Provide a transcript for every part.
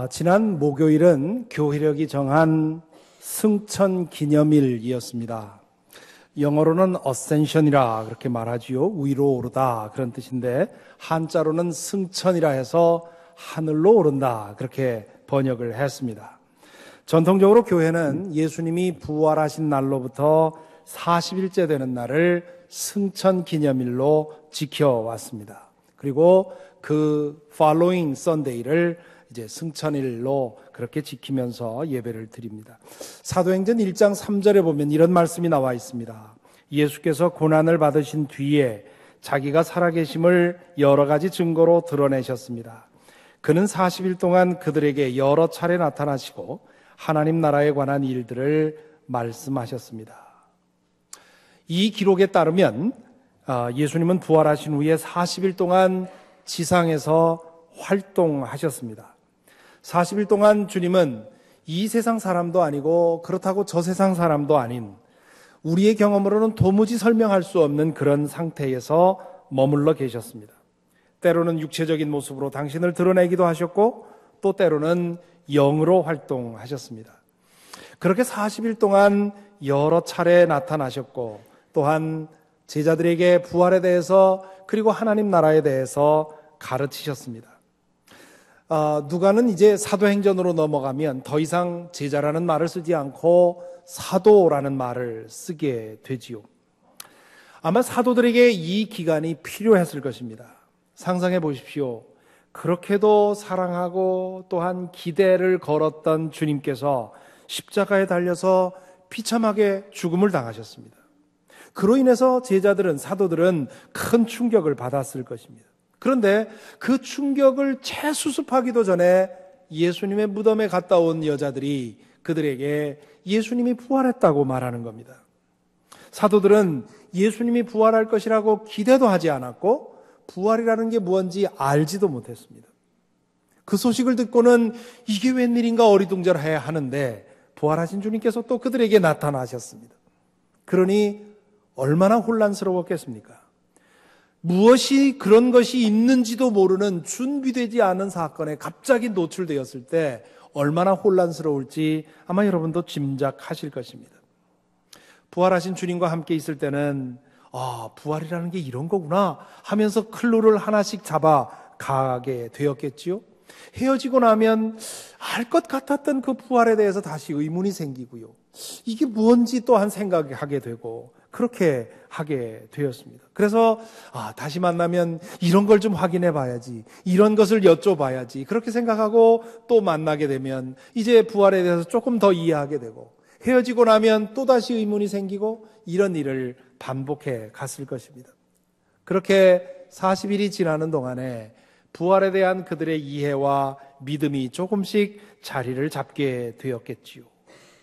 지난 목요일은 교회력이 정한 승천 기념일이었습니다. 영어로는 ascension이라 그렇게 말하지요. 위로 오르다 그런 뜻인데 한자로는 승천이라 해서 하늘로 오른다 그렇게 번역을 했습니다. 전통적으로 교회는 예수님이 부활하신 날로부터 40일째 되는 날을 승천 기념일로 지켜왔습니다. 그리고 그 following Sunday를 이제 승천일로 그렇게 지키면서 예배를 드립니다. 사도행전 1장 3절에 보면 이런 말씀이 나와 있습니다. 예수께서 고난을 받으신 뒤에 자기가 살아계심을 여러 가지 증거로 드러내셨습니다. 그는 40일 동안 그들에게 여러 차례 나타나시고 하나님 나라에 관한 일들을 말씀하셨습니다. 이 기록에 따르면 예수님은 부활하신 후에 40일 동안 지상에서 활동하셨습니다. 40일 동안 주님은 이 세상 사람도 아니고 그렇다고 저 세상 사람도 아닌 우리의 경험으로는 도무지 설명할 수 없는 그런 상태에서 머물러 계셨습니다. 때로는 육체적인 모습으로 당신을 드러내기도 하셨고 또 때로는 영으로 활동하셨습니다. 그렇게 40일 동안 여러 차례 나타나셨고 또한 제자들에게 부활에 대해서 그리고 하나님 나라에 대해서 가르치셨습니다. 누가는 이제 사도행전으로 넘어가면 더 이상 제자라는 말을 쓰지 않고 사도라는 말을 쓰게 되지요. 아마 사도들에게 이 기간이 필요했을 것입니다. 상상해 보십시오. 그렇게도 사랑하고 또한 기대를 걸었던 주님께서 십자가에 달려서 비참하게 죽음을 당하셨습니다. 그로 인해서 제자들은, 사도들은 큰 충격을 받았을 것입니다. 그런데 그 충격을 채 수습하기도 전에 예수님의 무덤에 갔다 온 여자들이 그들에게 예수님이 부활했다고 말하는 겁니다. 사도들은 예수님이 부활할 것이라고 기대도 하지 않았고 부활이라는 게 무엇인지 알지도 못했습니다. 그 소식을 듣고는 이게 웬일인가 어리둥절해야 하는데 부활하신 주님께서 또 그들에게 나타나셨습니다. 그러니 얼마나 혼란스러웠겠습니까? 무엇이 그런 것이 있는지도 모르는 준비되지 않은 사건에 갑자기 노출되었을 때 얼마나 혼란스러울지 아마 여러분도 짐작하실 것입니다. 부활하신 주님과 함께 있을 때는 부활이라는 게 이런 거구나 하면서 클루를 하나씩 잡아가게 되었겠지요. 헤어지고 나면 알 것 같았던 그 부활에 대해서 다시 의문이 생기고요. 이게 뭔지 또한 생각하게 되고 그렇게 하게 되었습니다. 그래서 다시 만나면 이런 걸 좀 확인해 봐야지, 이런 것을 여쭤봐야지 그렇게 생각하고 또 만나게 되면 이제 부활에 대해서 조금 더 이해하게 되고 헤어지고 나면 또다시 의문이 생기고 이런 일을 반복해 갔을 것입니다. 그렇게 40일이 지나는 동안에 부활에 대한 그들의 이해와 믿음이 조금씩 자리를 잡게 되었겠지요.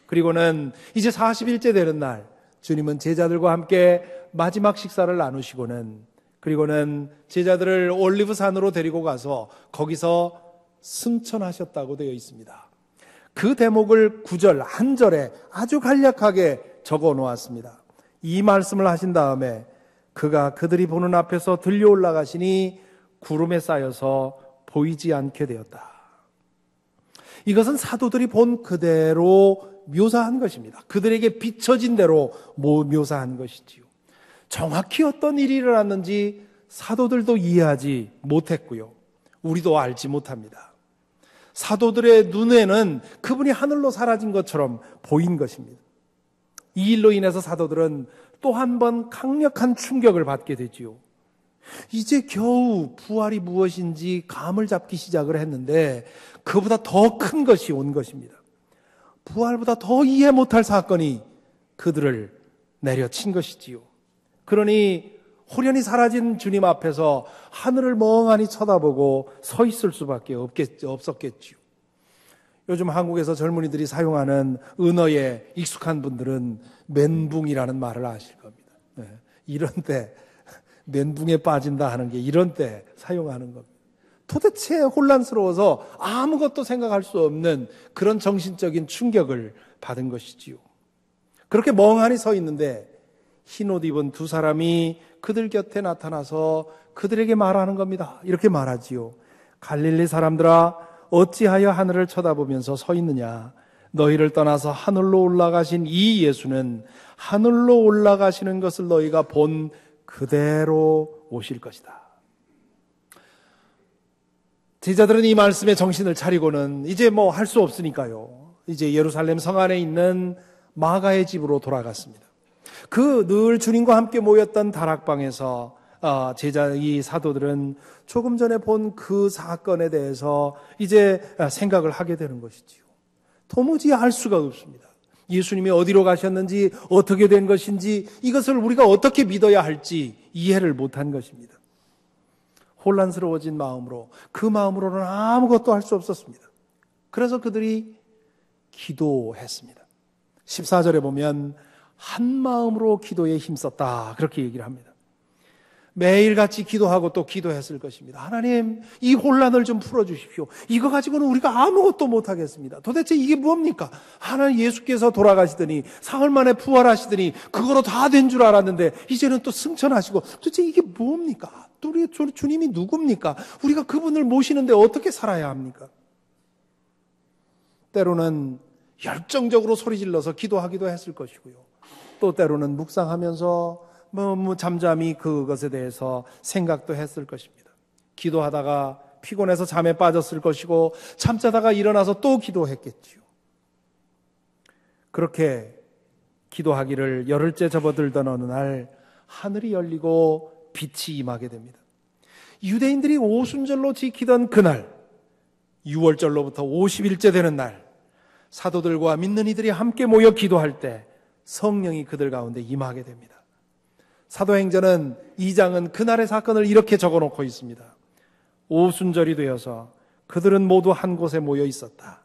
그리고는 이제 40일째 되는 날 주님은 제자들과 함께 마지막 식사를 나누시고는 그리고는 제자들을 올리브산으로 데리고 가서 거기서 승천하셨다고 되어 있습니다. 그 대목을 9절 한 절에 아주 간략하게 적어 놓았습니다. 이 말씀을 하신 다음에 그가 그들이 보는 앞에서 들려 올라가시니 구름에 쌓여서 보이지 않게 되었다. 이것은 사도들이 본 그대로 묘사한 것입니다. 그들에게 비춰진 대로 묘사한 것이지요. 정확히 어떤 일이 일어났는지 사도들도 이해하지 못했고요. 우리도 알지 못합니다. 사도들의 눈에는 그분이 하늘로 사라진 것처럼 보인 것입니다. 이 일로 인해서 사도들은 또 한 번 강력한 충격을 받게 되지요. 이제 겨우 부활이 무엇인지 감을 잡기 시작을 했는데 그보다 더 큰 것이 온 것입니다. 부활보다 더 이해 못할 사건이 그들을 내려친 것이지요. 그러니 호련히 사라진 주님 앞에서 하늘을 멍하니 쳐다보고 서 있을 수밖에 없었겠지요. 요즘 한국에서 젊은이들이 사용하는 은어에 익숙한 분들은 멘붕이라는 말을 아실 겁니다. 이런 때 멘붕에 빠진다 하는 게 이런 때 사용하는 겁니다. 도대체 혼란스러워서 아무것도 생각할 수 없는 그런 정신적인 충격을 받은 것이지요. 그렇게 멍하니 서 있는데 흰 옷 입은 두 사람이 그들 곁에 나타나서 그들에게 말하는 겁니다. 이렇게 말하지요. 갈릴리 사람들아, 어찌하여 하늘을 쳐다보면서 서 있느냐? 너희를 떠나서 하늘로 올라가신 이 예수는 하늘로 올라가시는 것을 너희가 본 그대로 오실 것이다. 제자들은 이 말씀에 정신을 차리고는 이제 뭐 할 수 없으니까요. 이제 예루살렘 성 안에 있는 마가의 집으로 돌아갔습니다. 그 늘 주님과 함께 모였던 다락방에서 이 사도들은 조금 전에 본 그 사건에 대해서 이제 생각을 하게 되는 것이지요. 도무지 알 수가 없습니다. 예수님이 어디로 가셨는지, 어떻게 된 것인지, 이것을 우리가 어떻게 믿어야 할지 이해를 못한 것입니다. 혼란스러워진 마음으로, 그 마음으로는 아무것도 할 수 없었습니다. 그래서 그들이 기도했습니다. 14절에 보면 한 마음으로 기도에 힘썼다, 그렇게 얘기를 합니다. 매일같이 기도하고 또 기도했을 것입니다. 하나님, 이 혼란을 좀 풀어주십시오. 이거 가지고는 우리가 아무것도 못하겠습니다. 도대체 이게 뭡니까? 하나님, 예수께서 돌아가시더니 사흘 만에 부활하시더니 그거로 다 된 줄 알았는데 이제는 또 승천하시고 도대체 이게 뭡니까? 우리 주님이 누굽니까? 우리가 그분을 모시는데 어떻게 살아야 합니까? 때로는 열정적으로 소리질러서 기도하기도 했을 것이고요. 또 때로는 묵상하면서 잠잠히 그것에 대해서 생각도 했을 것입니다. 기도하다가 피곤해서 잠에 빠졌을 것이고 잠자다가 일어나서 또 기도했겠지요. 그렇게 기도하기를 열흘째 접어들던 어느 날 하늘이 열리고 빛이 임하게 됩니다. 유대인들이 오순절로 지키던 그날, 6월절로부터 50일째 되는 날, 사도들과 믿는 이들이 함께 모여 기도할 때 성령이 그들 가운데 임하게 됩니다. 사도행전은 2장은 그날의 사건을 이렇게 적어놓고 있습니다. 오순절이 되어서 그들은 모두 한 곳에 모여 있었다.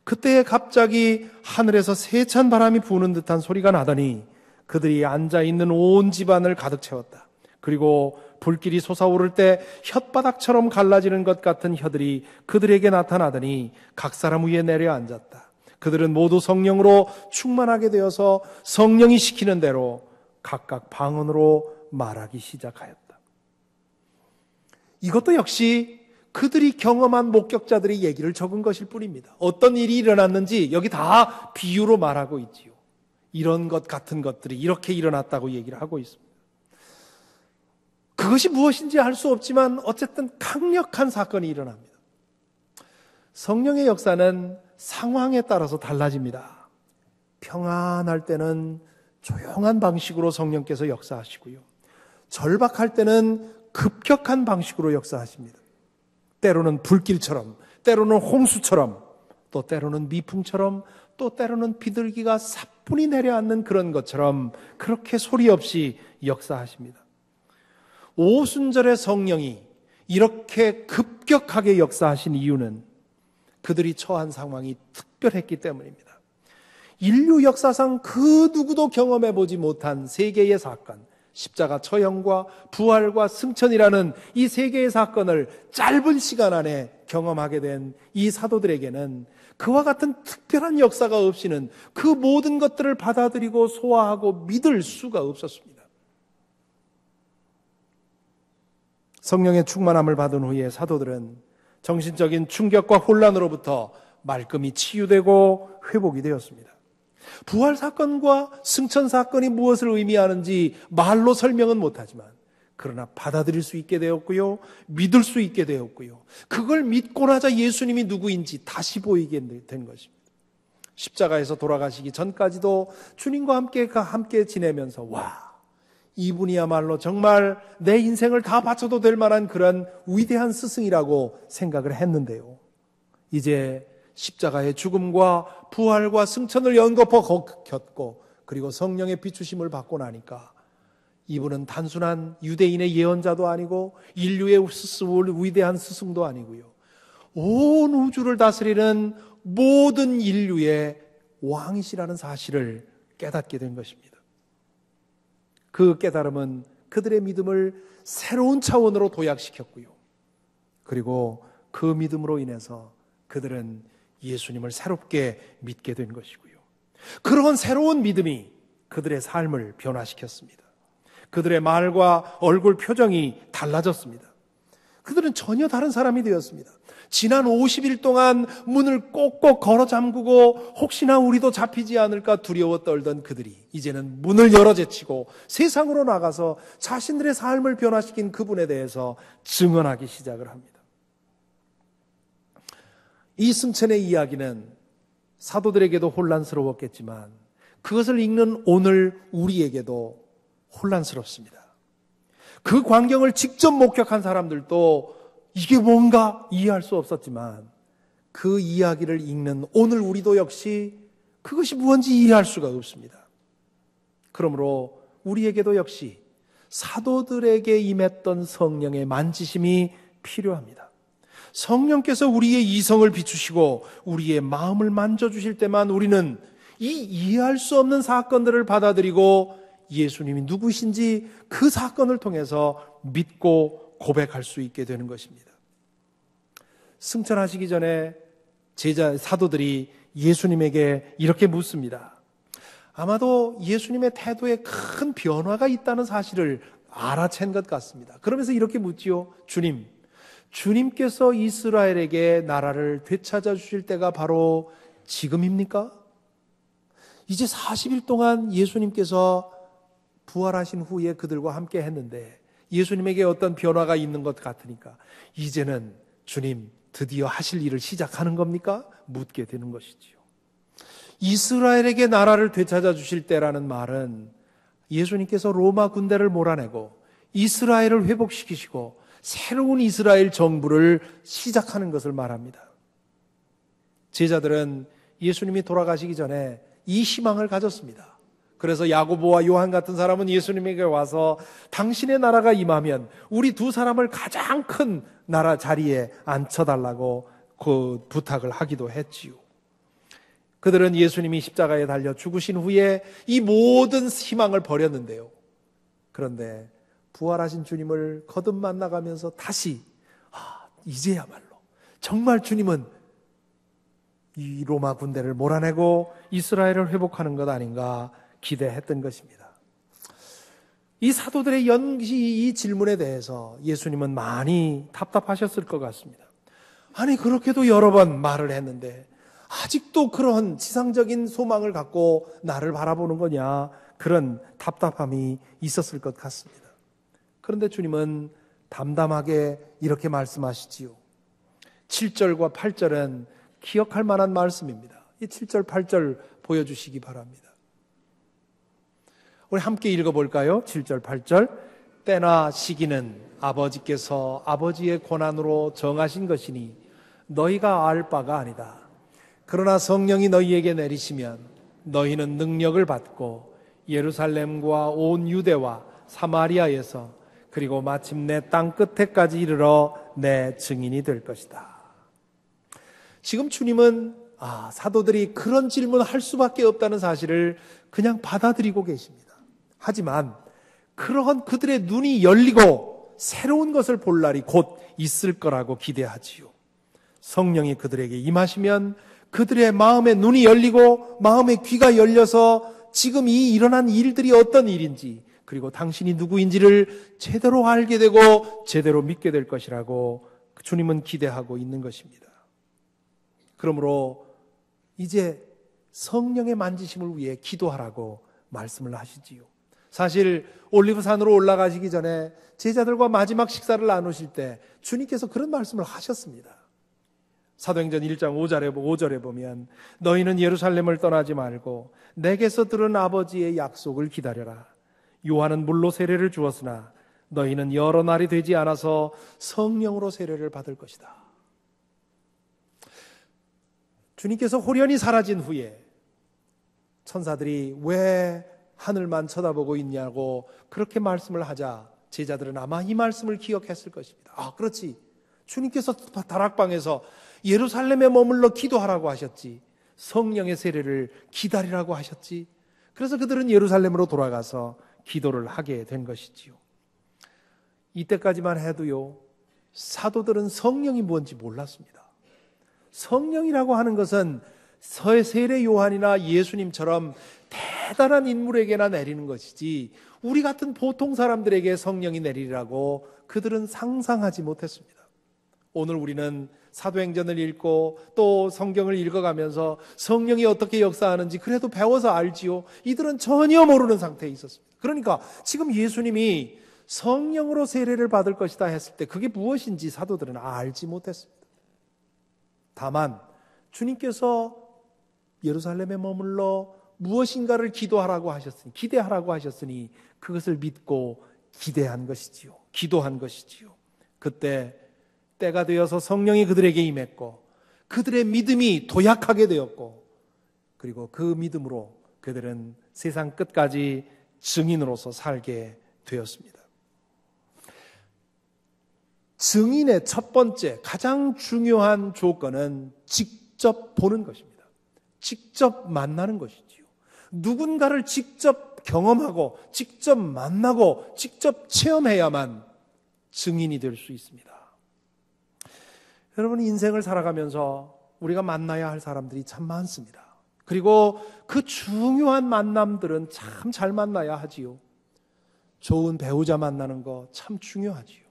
그때 갑자기 하늘에서 세찬 바람이 부는 듯한 소리가 나더니 그들이 앉아있는 온 집안을 가득 채웠다. 그리고 불길이 솟아오를 때 혓바닥처럼 갈라지는 것 같은 혀들이 그들에게 나타나더니 각 사람 위에 내려앉았다. 그들은 모두 성령으로 충만하게 되어서 성령이 시키는 대로 각각 방언으로 말하기 시작하였다. 이것도 역시 그들이 경험한 목격자들의 얘기를 적은 것일 뿐입니다. 어떤 일이 일어났는지 여기 다 비유로 말하고 있지요. 이런 것 같은 것들이 이렇게 일어났다고 얘기를 하고 있습니다. 그것이 무엇인지 알 수 없지만 어쨌든 강력한 사건이 일어납니다. 성령의 역사는 상황에 따라서 달라집니다. 평안할 때는 조용한 방식으로 성령께서 역사하시고요. 절박할 때는 급격한 방식으로 역사하십니다. 때로는 불길처럼, 때로는 홍수처럼, 또 때로는 미풍처럼, 또 때로는 비둘기가 사뿐히 내려앉는 그런 것처럼 그렇게 소리 없이 역사하십니다. 오순절의 성령이 이렇게 급격하게 역사하신 이유는 그들이 처한 상황이 특별했기 때문입니다. 인류 역사상 그 누구도 경험해보지 못한 세 개의 사건, 십자가 처형과 부활과 승천이라는 이 세 개의 사건을 짧은 시간 안에 경험하게 된 이 사도들에게는 그와 같은 특별한 역사가 없이는 그 모든 것들을 받아들이고 소화하고 믿을 수가 없었습니다. 성령의 충만함을 받은 후에 사도들은 정신적인 충격과 혼란으로부터 말끔히 치유되고 회복이 되었습니다. 부활 사건과 승천 사건이 무엇을 의미하는지 말로 설명은 못하지만 그러나 받아들일 수 있게 되었고요, 믿을 수 있게 되었고요, 그걸 믿고 나자 예수님이 누구인지 다시 보이게 된 것입니다. 십자가에서 돌아가시기 전까지도 주님과 함께 지내면서 와, 이분이야말로 정말 내 인생을 다 바쳐도 될 만한 그런 위대한 스승이라고 생각을 했는데요, 이제 십자가의 죽음과 부활과 승천을 연거푸 겪고 그리고 성령의 비추심을 받고 나니까 이분은 단순한 유대인의 예언자도 아니고 인류의 위대한 스승도 아니고요, 온 우주를 다스리는 모든 인류의 왕이시라는 사실을 깨닫게 된 것입니다. 그 깨달음은 그들의 믿음을 새로운 차원으로 도약시켰고요, 그리고 그 믿음으로 인해서 그들은 예수님을 새롭게 믿게 된 것이고요, 그런 새로운 믿음이 그들의 삶을 변화시켰습니다. 그들의 말과 얼굴 표정이 달라졌습니다. 그들은 전혀 다른 사람이 되었습니다. 지난 50일 동안 문을 꼭꼭 걸어 잠그고 혹시나 우리도 잡히지 않을까 두려워 떨던 그들이 이제는 문을 열어 제치고 세상으로 나가서 자신들의 삶을 변화시킨 그분에 대해서 증언하기 시작을 합니다. 이 승천의 이야기는 사도들에게도 혼란스러웠겠지만 그것을 읽는 오늘 우리에게도 혼란스럽습니다. 그 광경을 직접 목격한 사람들도 이게 뭔가 이해할 수 없었지만 그 이야기를 읽는 오늘 우리도 역시 그것이 무엇인지 이해할 수가 없습니다. 그러므로 우리에게도 역시 사도들에게 임했던 성령의 만지심이 필요합니다. 성령께서 우리의 이성을 비추시고 우리의 마음을 만져주실 때만 우리는 이 이해할 수 없는 사건들을 받아들이고 예수님이 누구신지 그 사건을 통해서 믿고 고백할 수 있게 되는 것입니다. 승천하시기 전에 사도들이 예수님에게 이렇게 묻습니다. 아마도 예수님의 태도에 큰 변화가 있다는 사실을 알아챈 것 같습니다. 그러면서 이렇게 묻지요. 주님께서 이스라엘에게 나라를 되찾아 주실 때가 바로 지금입니까? 이제 40일 동안 예수님께서 부활하신 후에 그들과 함께 했는데 예수님에게 어떤 변화가 있는 것 같으니까 이제는 주님 드디어 하실 일을 시작하는 겁니까? 묻게 되는 것이지요. 이스라엘에게 나라를 되찾아 주실 때라는 말은 예수님께서 로마 군대를 몰아내고 이스라엘을 회복시키시고 새로운 이스라엘 정부를 시작하는 것을 말합니다. 제자들은 예수님이 돌아가시기 전에 이 희망을 가졌습니다. 그래서 야고보와 요한 같은 사람은 예수님에게 와서 당신의 나라가 임하면 우리 두 사람을 가장 큰 나라 자리에 앉혀달라고 그 부탁을 하기도 했지요. 그들은 예수님이 십자가에 달려 죽으신 후에 이 모든 희망을 버렸는데요. 그런데 부활하신 주님을 거듭 만나가면서 다시 이제야말로 정말 주님은 이 로마 군대를 몰아내고 이스라엘을 회복하는 것 아닌가 기대했던 것입니다. 이 사도들의 연기 이 질문에 대해서 예수님은 많이 답답하셨을 것 같습니다. 아니 그렇게도 여러 번 말을 했는데 아직도 그런 지상적인 소망을 갖고 나를 바라보는 거냐, 그런 답답함이 있었을 것 같습니다. 그런데 주님은 담담하게 이렇게 말씀하시지요. 7절과 8절은 기억할 만한 말씀입니다. 이 7절 8절 보여주시기 바랍니다. 우리 함께 읽어볼까요? 7절 8절. 때나 시기는 아버지께서 아버지의 권한으로 정하신 것이니 너희가 알 바가 아니다. 그러나 성령이 너희에게 내리시면 너희는 능력을 받고 예루살렘과 온 유대와 사마리아에서 그리고 마침내 땅 끝에까지 이르러 내 증인이 될 것이다. 지금 주님은 사도들이 그런 질문을 할 수밖에 없다는 사실을 그냥 받아들이고 계십니다. 하지만 그러한 그들의 눈이 열리고 새로운 것을 볼 날이 곧 있을 거라고 기대하지요. 성령이 그들에게 임하시면 그들의 마음의 눈이 열리고 마음의 귀가 열려서 지금 이 일어난 일들이 어떤 일인지 그리고 당신이 누구인지를 제대로 알게 되고 제대로 믿게 될 것이라고 주님은 기대하고 있는 것입니다. 그러므로 이제 성령의 만지심을 위해 기도하라고 말씀을 하시지요. 사실 올리브산으로 올라가시기 전에 제자들과 마지막 식사를 나누실 때 주님께서 그런 말씀을 하셨습니다. 사도행전 1장 5절에 보면 너희는 예루살렘을 떠나지 말고 내게서 들은 아버지의 약속을 기다려라. 요한은 물로 세례를 주었으나 너희는 여러 날이 되지 않아서 성령으로 세례를 받을 것이다. 주님께서 호련히 사라진 후에 천사들이 왜 하늘만 쳐다보고 있냐고 그렇게 말씀을 하자 제자들은 아마 이 말씀을 기억했을 것입니다. 그렇지. 주님께서 다락방에서 예루살렘에 머물러 기도하라고 하셨지. 성령의 세례를 기다리라고 하셨지. 그래서 그들은 예루살렘으로 돌아가서 기도를 하게 된 것이지요. 이때까지만 해도요, 사도들은 성령이 뭔지 몰랐습니다. 성령이라고 하는 것은 세례 요한이나 예수님처럼 대단한 인물에게나 내리는 것이지 우리 같은 보통 사람들에게 성령이 내리라고 그들은 상상하지 못했습니다. 오늘 우리는 사도행전을 읽고 또 성경을 읽어가면서 성령이 어떻게 역사하는지 그래도 배워서 알지요. 이들은 전혀 모르는 상태에 있었습니다. 그러니까 지금 예수님이 성령으로 세례를 받을 것이다 했을 때 그게 무엇인지 사도들은 알지 못했습니다. 다만 주님께서 예루살렘에 머물러 무엇인가를 기도하라고 하셨으니, 기대하라고 하셨으니 그것을 믿고 기대한 것이지요. 기도한 것이지요. 그때 때가 되어서 성령이 그들에게 임했고 그들의 믿음이 도약하게 되었고, 그리고 그 믿음으로 그들은 세상 끝까지 증인으로서 살게 되었습니다. 증인의 첫 번째 가장 중요한 조건은 직접 보는 것입니다. 직접 만나는 것이지요. 누군가를 직접 경험하고 직접 만나고 직접 체험해야만 증인이 될 수 있습니다. 여러분, 인생을 살아가면서 우리가 만나야 할 사람들이 참 많습니다. 그리고 그 중요한 만남들은 참 잘 만나야 하지요. 좋은 배우자 만나는 거 참 중요하지요.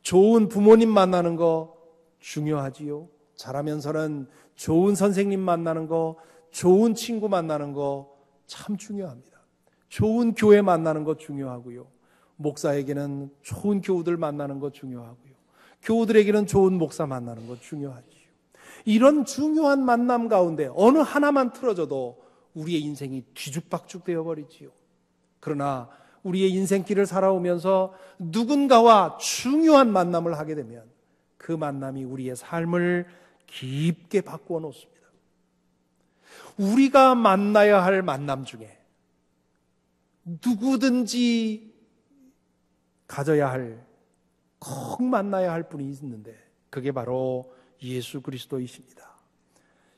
좋은 부모님 만나는 거 중요하지요. 자라면서는 좋은 선생님 만나는 거, 좋은 친구 만나는 거 참 중요합니다. 좋은 교회 만나는 거 중요하고요. 목사에게는 좋은 교우들 만나는 거 중요하고요. 교우들에게는 좋은 목사 만나는 거 중요하지요. 이런 중요한 만남 가운데 어느 하나만 틀어져도 우리의 인생이 뒤죽박죽 되어버리지요. 그러나 우리의 인생길을 살아오면서 누군가와 중요한 만남을 하게 되면 그 만남이 우리의 삶을 깊게 바꾸어 놓습니다. 우리가 만나야 할 만남 중에 누구든지 가져야 할, 꼭 만나야 할 분이 있는데 그게 바로 예수 그리스도이십니다.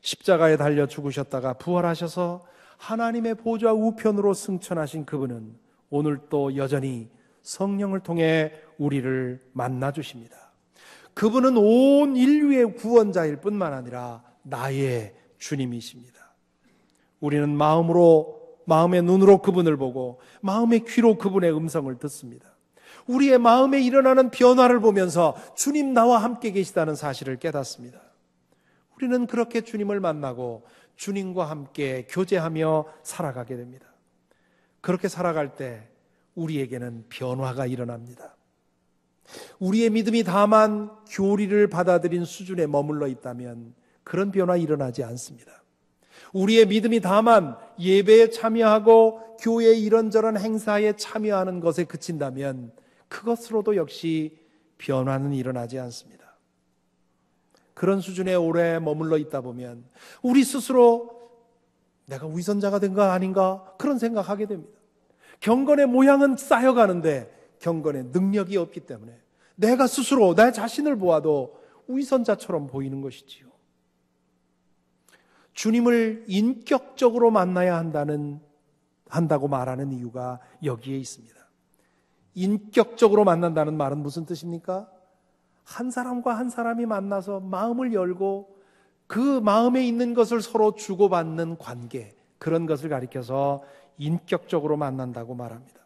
십자가에 달려 죽으셨다가 부활하셔서 하나님의 보좌 우편으로 승천하신 그분은 오늘 또 여전히 성령을 통해 우리를 만나 주십니다. 그분은 온 인류의 구원자일 뿐만 아니라 나의 주님이십니다. 우리는 마음의 눈으로 그분을 보고 마음의 귀로 그분의 음성을 듣습니다. 우리의 마음에 일어나는 변화를 보면서 주님 나와 함께 계시다는 사실을 깨닫습니다. 우리는 그렇게 주님을 만나고 주님과 함께 교제하며 살아가게 됩니다. 그렇게 살아갈 때 우리에게는 변화가 일어납니다. 우리의 믿음이 다만 교리를 받아들인 수준에 머물러 있다면 그런 변화 일어나지 않습니다. 우리의 믿음이 다만 예배에 참여하고 교회 이런저런 행사에 참여하는 것에 그친다면 그것으로도 역시 변화는 일어나지 않습니다. 그런 수준에 오래 머물러 있다 보면 우리 스스로 내가 위선자가 된 거 아닌가 그런 생각하게 됩니다. 경건의 모양은 쌓여가는데 경건의 능력이 없기 때문에 내가 스스로 내 자신을 보아도 위선자처럼 보이는 것이지요. 주님을 인격적으로 만나야 한다고 말하는 이유가 여기에 있습니다. 인격적으로 만난다는 말은 무슨 뜻입니까? 한 사람과 한 사람이 만나서 마음을 열고 그 마음에 있는 것을 서로 주고받는 관계, 그런 것을 가리켜서 인격적으로 만난다고 말합니다.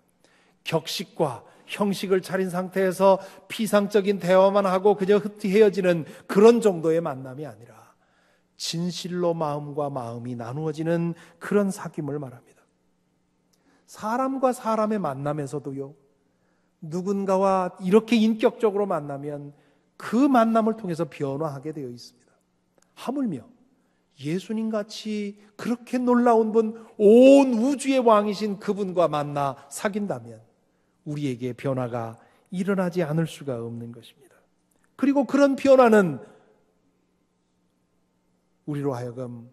격식과 형식을 차린 상태에서 피상적인 대화만 하고 그저 흩이 헤어지는 그런 정도의 만남이 아니라 진실로 마음과 마음이 나누어지는 그런 사귐을 말합니다. 사람과 사람의 만남에서도요, 누군가와 이렇게 인격적으로 만나면 그 만남을 통해서 변화하게 되어 있습니다. 하물며 예수님같이 그렇게 놀라운 분, 온 우주의 왕이신 그분과 만나 사귄다면 우리에게 변화가 일어나지 않을 수가 없는 것입니다. 그리고 그런 변화는 우리로 하여금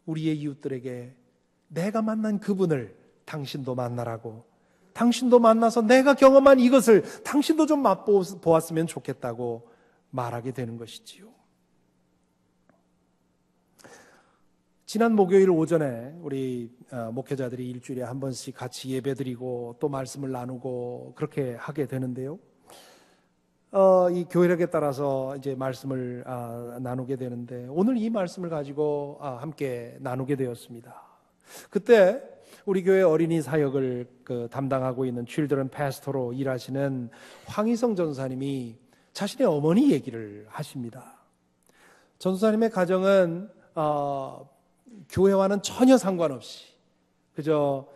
우리의 이웃들에게 내가 만난 그분을 당신도 만나라고, 당신도 만나서 내가 경험한 이것을 당신도 좀 맛보았으면 좋겠다고 말하게 되는 것이지요. 지난 목요일 오전에 우리 목회자들이 일주일에 한 번씩 같이 예배드리고 또 말씀을 나누고 그렇게 하게 되는데요. 이 교회력에 따라서 이제 말씀을 나누게 되는데 오늘 이 말씀을 가지고 함께 나누게 되었습니다. 그때 우리 교회 어린이 사역을 담당하고 있는 칠드런 패스터로 일하시는 황희성 전사님이 자신의 어머니 얘기를 하십니다. 전도사님의 가정은 교회와는 전혀 상관없이 그저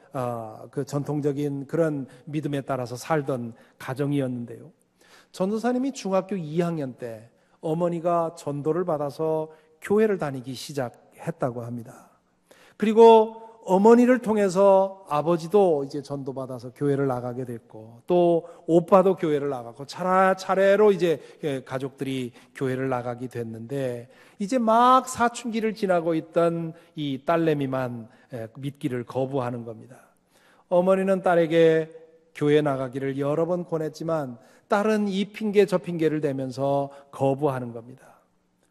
그 전통적인 그런 믿음에 따라서 살던 가정이었는데요. 전도사님이 중학교 2학년 때 어머니가 전도를 받아서 교회를 다니기 시작했다고 합니다. 그리고 어머니를 통해서 아버지도 이제 전도받아서 교회를 나가게 됐고, 또 오빠도 교회를 나가고, 차례로 이제 가족들이 교회를 나가게 됐는데, 이제 막 사춘기를 지나고 있던 이 딸내미만 믿기를 거부하는 겁니다. 어머니는 딸에게 교회 나가기를 여러 번 권했지만 딸은 이 핑계 저 핑계를 대면서 거부하는 겁니다.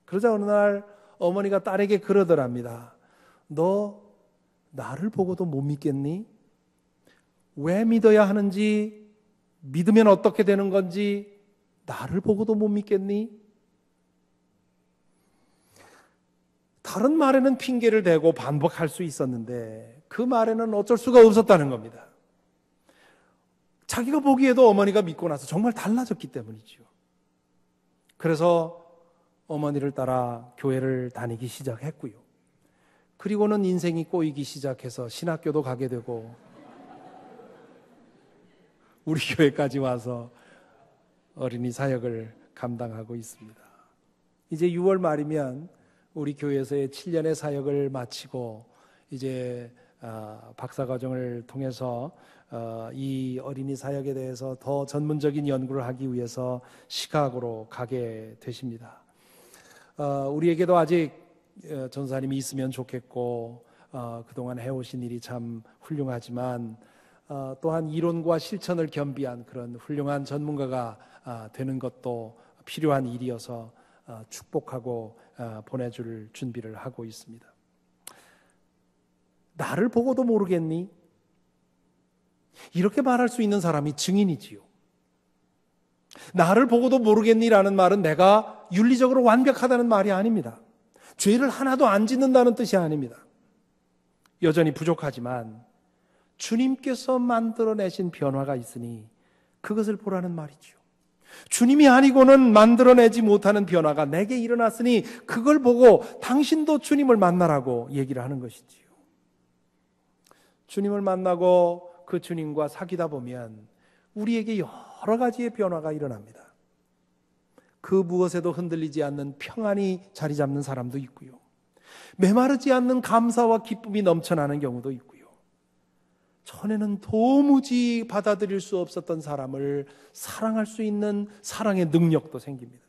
그러자 어느 날 어머니가 딸에게 그러더랍니다. 너 나를 보고도 못 믿겠니? 왜 믿어야 하는지, 믿으면 어떻게 되는 건지 나를 보고도 못 믿겠니? 다른 말에는 핑계를 대고 반복할 수 있었는데 그 말에는 어쩔 수가 없었다는 겁니다. 자기가 보기에도 어머니가 믿고 나서 정말 달라졌기 때문이죠. 그래서 어머니를 따라 교회를 다니기 시작했고요. 그리고는 인생이 꼬이기 시작해서 신학교도 가게 되고 우리 교회까지 와서 어린이 사역을 감당하고 있습니다. 이제 6월 말이면 우리 교회에서의 7년의 사역을 마치고 이제 박사과정을 통해서 이 어린이 사역에 대해서 더 전문적인 연구를 하기 위해서 시카고로 가게 되십니다. 우리에게도 아직 전사님이 있으면 좋겠고 그동안 해오신 일이 참 훌륭하지만 또한 이론과 실천을 겸비한 그런 훌륭한 전문가가 되는 것도 필요한 일이어서 축복하고 보내줄 준비를 하고 있습니다. 나를 보고도 모르겠니? 이렇게 말할 수 있는 사람이 증인이지요. 나를 보고도 모르겠니라는 말은 내가 윤리적으로 완벽하다는 말이 아닙니다. 죄를 하나도 안 짓는다는 뜻이 아닙니다. 여전히 부족하지만 주님께서 만들어내신 변화가 있으니 그것을 보라는 말이죠. 주님이 아니고는 만들어내지 못하는 변화가 내게 일어났으니 그걸 보고 당신도 주님을 만나라고 얘기를 하는 것이지요. 주님을 만나고 그 주님과 사귀다 보면 우리에게 여러 가지의 변화가 일어납니다. 그 무엇에도 흔들리지 않는 평안이 자리 잡는 사람도 있고요. 메마르지 않는 감사와 기쁨이 넘쳐나는 경우도 있고요. 전에는 도무지 받아들일 수 없었던 사람을 사랑할 수 있는 사랑의 능력도 생깁니다.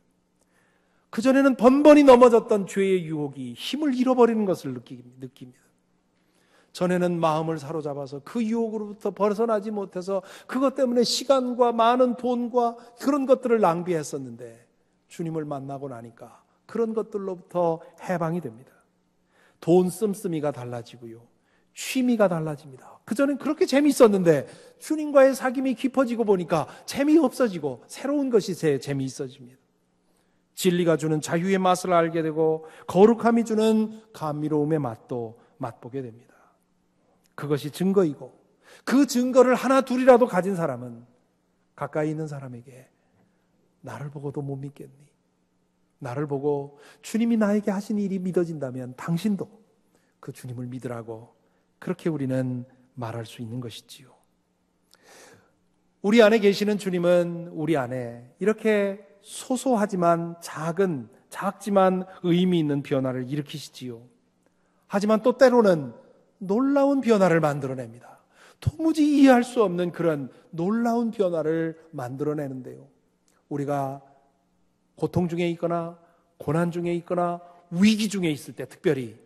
그전에는 번번이 넘어졌던 죄의 유혹이 힘을 잃어버리는 것을 느낍니다. 전에는 마음을 사로잡아서 그 유혹으로부터 벗어나지 못해서 그것 때문에 시간과 많은 돈과 그런 것들을 낭비했었는데 주님을 만나고 나니까 그런 것들로부터 해방이 됩니다. 돈 씀씀이가 달라지고요. 취미가 달라집니다. 그전엔 그렇게 재미있었는데 주님과의 사귐이 깊어지고 보니까 재미없어지고 새로운 것이 재미있어집니다. 진리가 주는 자유의 맛을 알게 되고 거룩함이 주는 감미로움의 맛도 맛보게 됩니다. 그것이 증거이고 그 증거를 하나 둘이라도 가진 사람은 가까이 있는 사람에게 나를 보고도 못 믿겠니? 나를 보고 주님이 나에게 하신 일이 믿어진다면 당신도 그 주님을 믿으라고 그렇게 우리는 말할 수 있는 것이지요. 우리 안에 계시는 주님은 우리 안에 이렇게 소소하지만 작지만 의미 있는 변화를 일으키시지요. 하지만 또 때로는 놀라운 변화를 만들어냅니다. 도무지 이해할 수 없는 그런 놀라운 변화를 만들어내는데요. 우리가 고통 중에 있거나 고난 중에 있거나 위기 중에 있을 때 특별히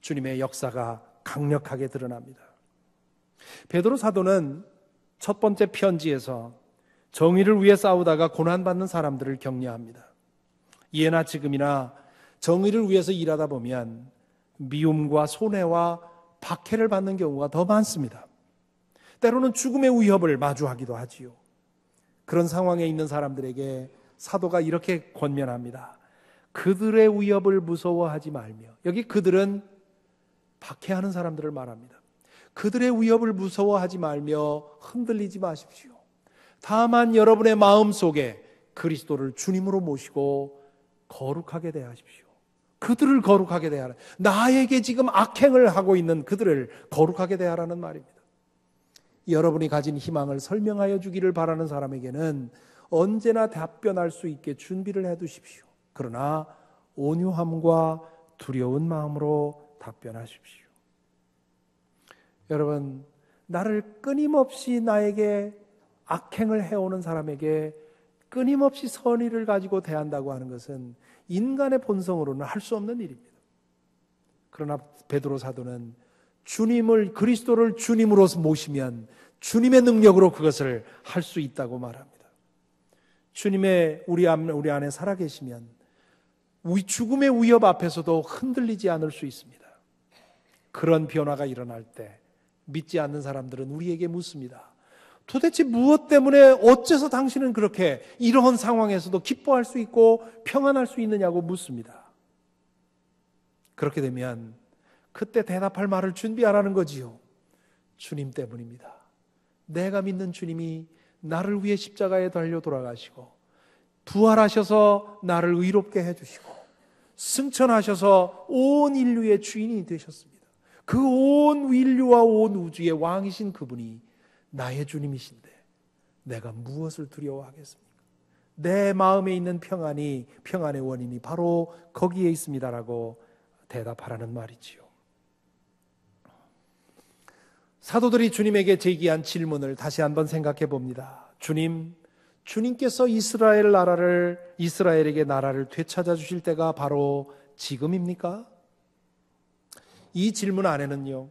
주님의 역사가 강력하게 드러납니다. 베드로 사도는 첫 번째 편지에서 정의를 위해 싸우다가 고난받는 사람들을 격려합니다. 예나 지금이나 정의를 위해서 일하다 보면 미움과 손해와 박해를 받는 경우가 더 많습니다. 때로는 죽음의 위협을 마주하기도 하지요. 그런 상황에 있는 사람들에게 사도가 이렇게 권면합니다. 그들의 위협을 무서워하지 말며, 여기 그들은 박해하는 사람들을 말합니다. 그들의 위협을 무서워하지 말며 흔들리지 마십시오. 다만 여러분의 마음속에 그리스도를 주님으로 모시고 거룩하게 대하십시오. 그들을 거룩하게 대하라. 나에게 지금 악행을 하고 있는 그들을 거룩하게 대하라는 말입니다. 여러분이 가진 희망을 설명하여 주기를 바라는 사람에게는 언제나 답변할 수 있게 준비를 해 두십시오. 그러나 온유함과 두려운 마음으로 답변하십시오. 여러분, 나를 끊임없이 나에게 악행을 해오는 사람에게 끊임없이 선의를 가지고 대한다고 하는 것은 인간의 본성으로는 할 수 없는 일입니다. 그러나 베드로 사도는 주님을, 그리스도를 주님으로 모시면 주님의 능력으로 그것을 할 수 있다고 말합니다. 주님의 우리 안에 살아계시면 죽음의 위협 앞에서도 흔들리지 않을 수 있습니다. 그런 변화가 일어날 때 믿지 않는 사람들은 우리에게 묻습니다. 도대체 무엇 때문에 어째서 당신은 그렇게 이러한 상황에서도 기뻐할 수 있고 평안할 수 있느냐고 묻습니다. 그렇게 되면 그때 대답할 말을 준비하라는 거지요. 주님 때문입니다. 내가 믿는 주님이 나를 위해 십자가에 달려 돌아가시고 부활하셔서 나를 의롭게 해주시고 승천하셔서 온 인류의 주인이 되셨습니다. 그 온 인류와 온 우주의 왕이신 그분이 나의 주님이신데 내가 무엇을 두려워하겠습니까? 내 마음에 있는 평안이, 평안의 원인이 바로 거기에 있습니다라고 대답하라는 말이지요. 사도들이 주님에게 제기한 질문을 다시 한번 생각해 봅니다. 주님께서 이스라엘에게 나라를 되찾아 주실 때가 바로 지금입니까? 이 질문 안에는요,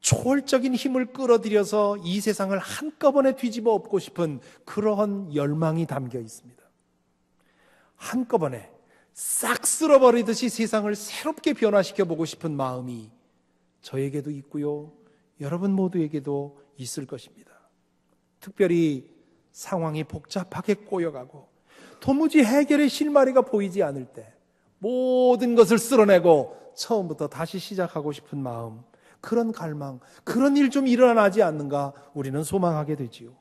초월적인 힘을 끌어들여서 이 세상을 한꺼번에 뒤집어 엎고 싶은 그러한 열망이 담겨 있습니다. 한꺼번에 싹 쓸어버리듯이 세상을 새롭게 변화시켜 보고 싶은 마음이 저에게도 있고요, 여러분 모두에게도 있을 것입니다. 특별히 상황이 복잡하게 꼬여가고 도무지 해결의 실마리가 보이지 않을 때 모든 것을 쓸어내고 처음부터 다시 시작하고 싶은 마음, 그런 갈망, 그런 일 좀 일어나지 않는가 우리는 소망하게 되지요.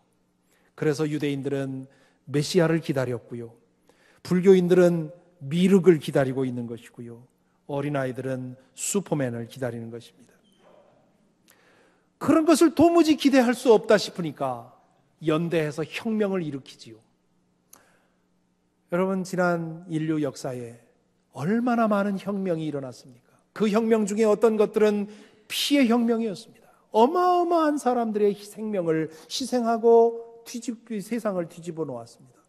그래서 유대인들은 메시아를 기다렸고요, 불교인들은 미륵을 기다리고 있는 것이고요, 어린아이들은 슈퍼맨을 기다리는 것입니다. 그런 것을 도무지 기대할 수 없다 싶으니까 연대해서 혁명을 일으키지요. 여러분, 지난 인류 역사에 얼마나 많은 혁명이 일어났습니까? 그 혁명 중에 어떤 것들은 피의 혁명이었습니다. 어마어마한 사람들의 생명을 희생하고 세상을 뒤집어 놓았습니다.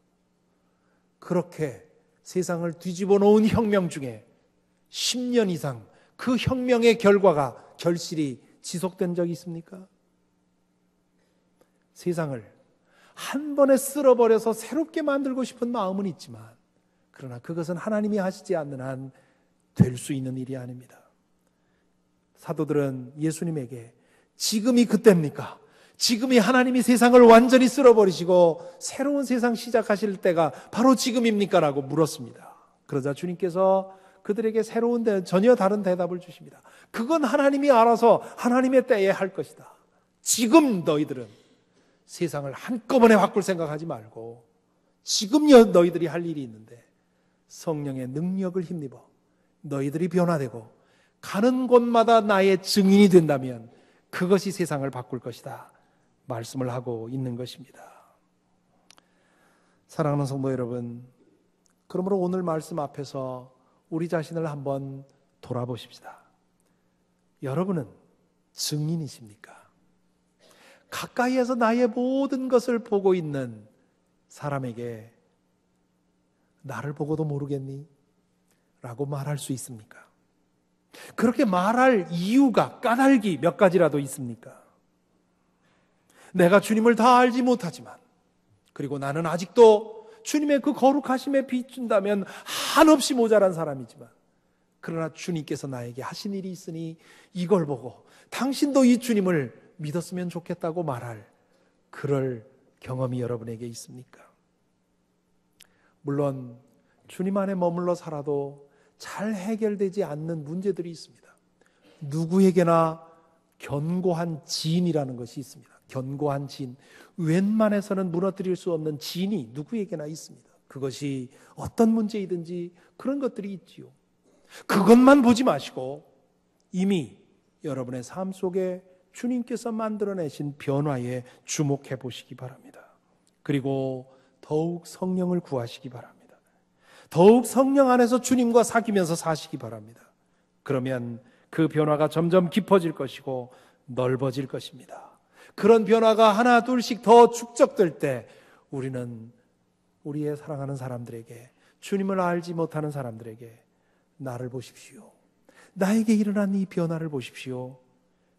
그렇게 세상을 뒤집어 놓은 혁명 중에 10년 이상 그 혁명의 결실이 지속된 적이 있습니까? 세상을 한 번에 쓸어버려서 새롭게 만들고 싶은 마음은 있지만, 그러나 그것은 하나님이 하시지 않는 한 될 수 있는 일이 아닙니다. 사도들은 예수님에게 지금이 그때입니까? 지금이 하나님이 세상을 완전히 쓸어버리시고 새로운 세상 시작하실 때가 바로 지금입니까? 라고 물었습니다. 그러자 주님께서 그들에게 전혀 다른 대답을 주십니다. 그건 하나님이 알아서 하나님의 때에 할 것이다. 지금 너희들은 세상을 한꺼번에 바꿀 생각하지 말고 지금 너희들이 할 일이 있는데 성령의 능력을 힘입어 너희들이 변화되고 가는 곳마다 나의 증인이 된다면 그것이 세상을 바꿀 것이다 말씀을 하고 있는 것입니다. 사랑하는 성도 여러분, 그러므로 오늘 말씀 앞에서 우리 자신을 한번 돌아보십시다. 여러분은 증인이십니까? 가까이에서 나의 모든 것을 보고 있는 사람에게 나를 보고도 모르겠니? 라고 말할 수 있습니까? 그렇게 말할 이유가, 까닭이 몇 가지라도 있습니까? 내가 주님을 다 알지 못하지만, 그리고 나는 아직도 주님의 그 거룩하심에 비춘다면 한없이 모자란 사람이지만, 그러나 주님께서 나에게 하신 일이 있으니 이걸 보고 당신도 이 주님을 믿었으면 좋겠다고 말할 그럴 경험이 여러분에게 있습니까? 물론 주님 안에 머물러 살아도 잘 해결되지 않는 문제들이 있습니다. 누구에게나 견고한 지인이라는 것이 있습니다. 견고한 진, 웬만해서는 무너뜨릴 수 없는 진이 누구에게나 있습니다. 그것이 어떤 문제이든지 그런 것들이 있지요. 그것만 보지 마시고 이미 여러분의 삶 속에 주님께서 만들어내신 변화에 주목해 보시기 바랍니다. 그리고 더욱 성령을 구하시기 바랍니다. 더욱 성령 안에서 주님과 사귀면서 사시기 바랍니다. 그러면 그 변화가 점점 깊어질 것이고 넓어질 것입니다. 그런 변화가 하나 둘씩 더 축적될 때 우리는 우리의 사랑하는 사람들에게, 주님을 알지 못하는 사람들에게 나를 보십시오, 나에게 일어난 이 변화를 보십시오,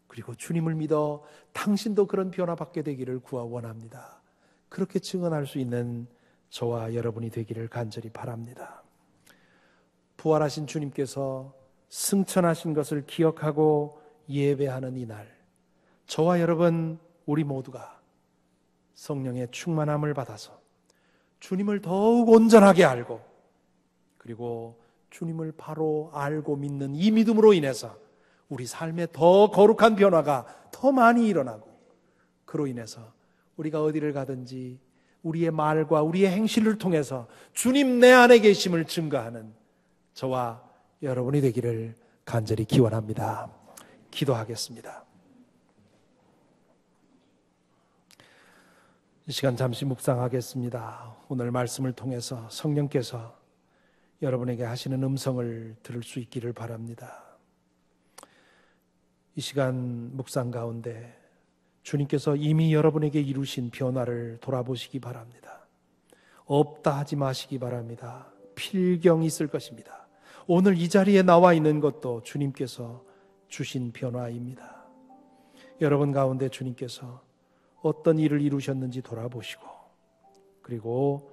그리고 주님을 믿어 당신도 그런 변화받게 되기를 원합니다, 그렇게 증언할 수 있는 저와 여러분이 되기를 간절히 바랍니다. 부활하신 주님께서 승천하신 것을 기억하고 예배하는 이날, 저와 여러분 우리 모두가 성령의 충만함을 받아서 주님을 더욱 온전하게 알고, 그리고 주님을 바로 알고 믿는 이 믿음으로 인해서 우리 삶에 더 거룩한 변화가 더 많이 일어나고, 그로 인해서 우리가 어디를 가든지 우리의 말과 우리의 행실을 통해서 주님 내 안에 계심을 증거하는 저와 여러분이 되기를 간절히 기원합니다. 기도하겠습니다. 이 시간 잠시 묵상하겠습니다. 오늘 말씀을 통해서 성령께서 여러분에게 하시는 음성을 들을 수 있기를 바랍니다. 이 시간 묵상 가운데 주님께서 이미 여러분에게 이루신 변화를 돌아보시기 바랍니다. 없다 하지 마시기 바랍니다. 필경 있을 것입니다. 오늘 이 자리에 나와 있는 것도 주님께서 주신 변화입니다. 여러분 가운데 주님께서 어떤 일을 이루셨는지 돌아보시고, 그리고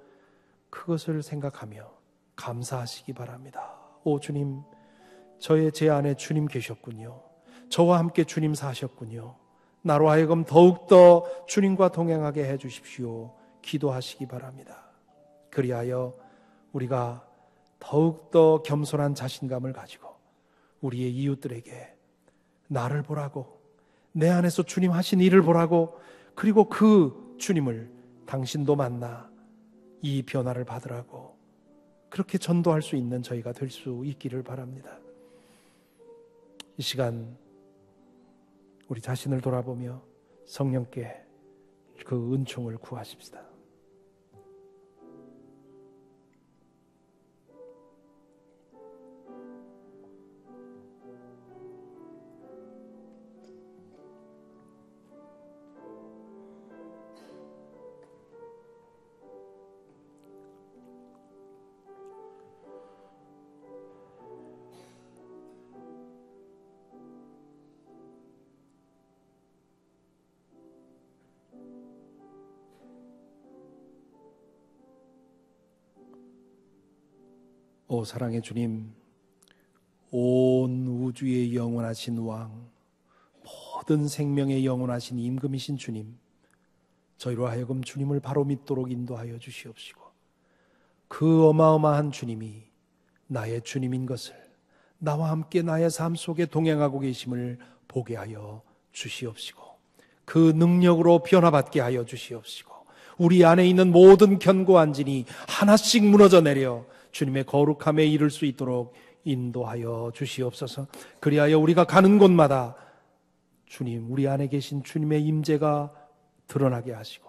그것을 생각하며 감사하시기 바랍니다. 오 주님, 제 안에 주님 계셨군요. 저와 함께 주님 사셨군요. 나로 하여금 더욱더 주님과 동행하게 해주십시오. 기도하시기 바랍니다. 그리하여 우리가 더욱더 겸손한 자신감을 가지고 우리의 이웃들에게 나를 보라고, 내 안에서 주님 하신 일을 보라고, 그리고 그 주님을 당신도 만나 이 변화를 받으라고 그렇게 전도할 수 있는 저희가 될 수 있기를 바랍니다. 이 시간 우리 자신을 돌아보며 성령께 그 은총을 구하십시다. 오 사랑의 주님, 온 우주의 영원하신 왕, 모든 생명의 영원하신 임금이신 주님, 저희로 하여금 주님을 바로 믿도록 인도하여 주시옵시고, 그 어마어마한 주님이 나의 주님인 것을, 나와 함께 나의 삶 속에 동행하고 계심을 보게 하여 주시옵시고, 그 능력으로 변화받게 하여 주시옵시고, 우리 안에 있는 모든 견고한 진이 하나씩 무너져 내려 주님의 거룩함에 이를 수 있도록 인도하여 주시옵소서. 그리하여 우리가 가는 곳마다 주님, 우리 안에 계신 주님의 임재가 드러나게 하시고,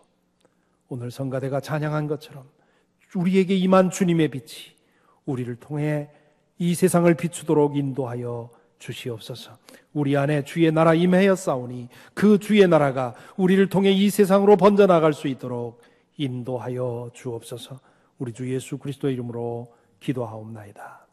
오늘 성가대가 찬양한 것처럼 우리에게 임한 주님의 빛이 우리를 통해 이 세상을 비추도록 인도하여 주시옵소서. 우리 안에 주의 나라 임하여 싸우니 그 주의 나라가 우리를 통해 이 세상으로 번져나갈 수 있도록 인도하여 주옵소서. 우리 주 예수 그리스도의 이름으로 기도하옵나이다.